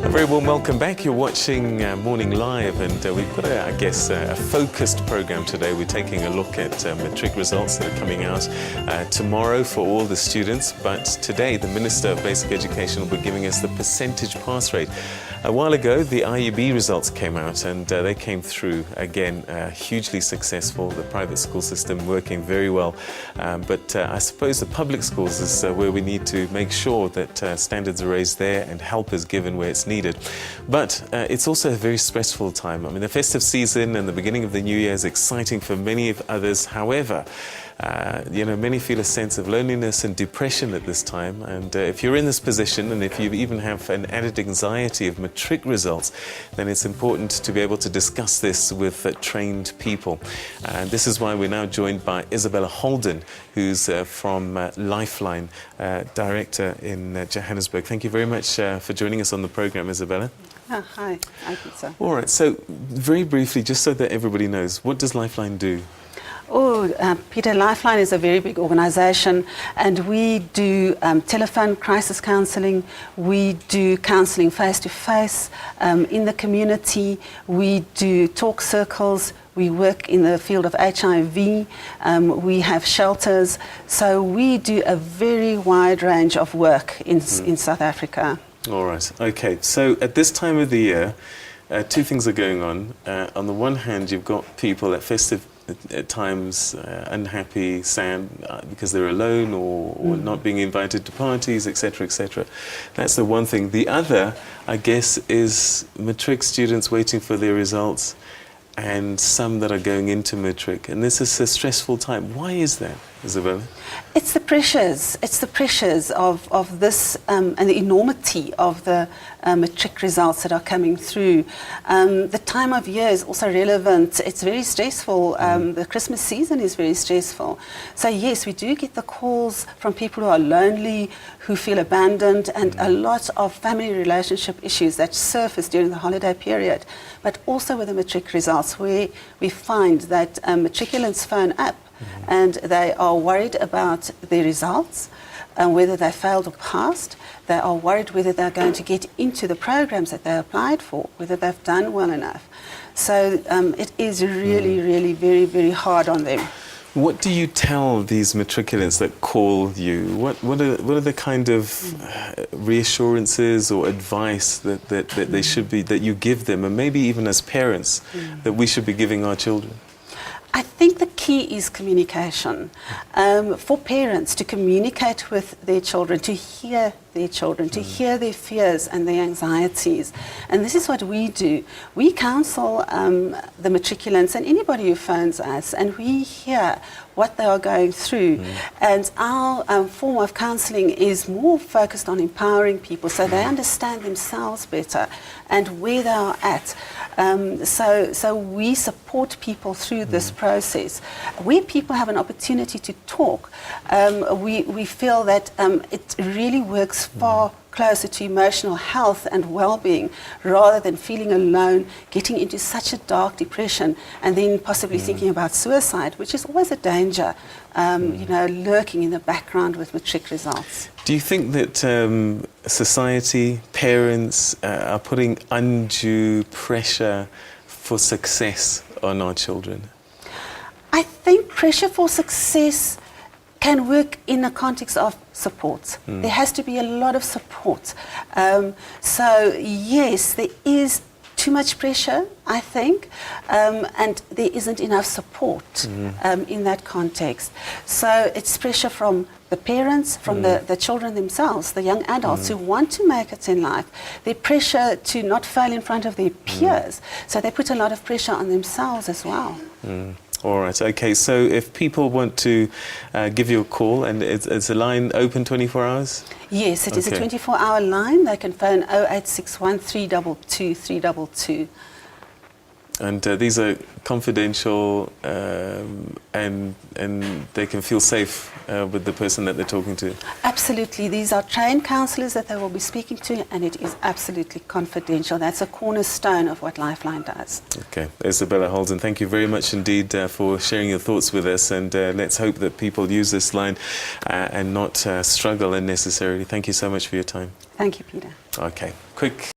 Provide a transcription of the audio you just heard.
A very warm welcome back. You're watching Morning Live, and we've got, a focused program today. We're taking a look at matric results that are coming out tomorrow for all the students. But today, the Minister of Basic Education will be giving us the percentage pass rate. A while ago, the IUB results came out, and they came through, again, hugely successful. The private school system working very well. But I suppose the public schools is where we need to make sure that standards are raised there and help is given where it's needed. But it's also a very stressful time. I mean, the festive season and the beginning of the new year is exciting for many of others. However, many feel a sense of loneliness and depression at this time. And if you're in this position, and if you even have an added anxiety of matric results, then it's important to be able to discuss this with trained people. And this is why we're now joined by Isabela Holden, who's from Lifeline, Director in Johannesburg. Thank you very much for joining us on the program, Isabela. Hi, I think so. All right, so very briefly, just so that everybody knows, what does Lifeline do? Peter, Lifeline is a very big organisation, and we do telephone crisis counselling, we do counselling face-to-face in the community, we do talk circles, we work in the field of HIV, we have shelters, so we do a very wide range of work in South Africa. All right, okay, so at this time of the year, two things are going on. On the one hand, you've got people at festive at times unhappy, sad because they're alone or not being invited to parties, etc., etc. That's the one thing. The other, I guess, is matric students waiting for their results and some that are going into matric. And this is a stressful time. Why is that, Isabela? It's the pressures. It's the pressures of this and the enormity of the matric results that are coming through. The time of year is also relevant. It's very stressful. The Christmas season is very stressful. So yes, we do get the calls from people who are lonely, who feel abandoned, and a lot of family relationship issues that surface during the holiday period. But also with the matric results, where we find that matriculants phone up and they are worried about their results, whether they failed or passed. They are worried whether they're going to get into the programs that they applied for, whether they've done well enough. So it is really, really very, very hard on them. What do you tell these matriculants that call you? What are the kind of reassurances or advice that they should be, that you give them, and maybe even as parents, that we should be giving our children? I think the key is communication. For parents to communicate with their children, to hear their children, to hear their fears and their anxieties. And this is what we do. We counsel the matriculants and anybody who phones us, and we hear what they are going through. And our form of counselling is more focused on empowering people so they understand themselves better and where they are at. So we support people through this process. Where people have an opportunity to talk, we feel that it really works far closer to emotional health and well-being, rather than feeling alone, getting into such a dark depression, and then possibly thinking about suicide, which is always a danger, lurking in the background with matric results. Do you think that society, parents are putting undue pressure for success on our children? I think pressure for success can work in the context of support. There has to be a lot of support. So yes, there is too much pressure, I think, and there isn't enough support in that context. So it's pressure from the parents, from the children themselves, the young adults who want to make it in life. Their pressure to not fail in front of their peers. So they put a lot of pressure on themselves as well. All right, okay, so if people want to give you a call, and it's a line open 24 hours? Yes, it is a 24-hour line. They can phone 0861 322 322. And these are confidential, and they can feel safe with the person that they're talking to? Absolutely. These are trained counsellors that they will be speaking to, and it is absolutely confidential. That's a cornerstone of what Lifeline does. Okay. Isabela Holden, thank you very much indeed for sharing your thoughts with us, and let's hope that people use this line and not struggle unnecessarily. Thank you so much for your time. Thank you, Peter. Okay. Quick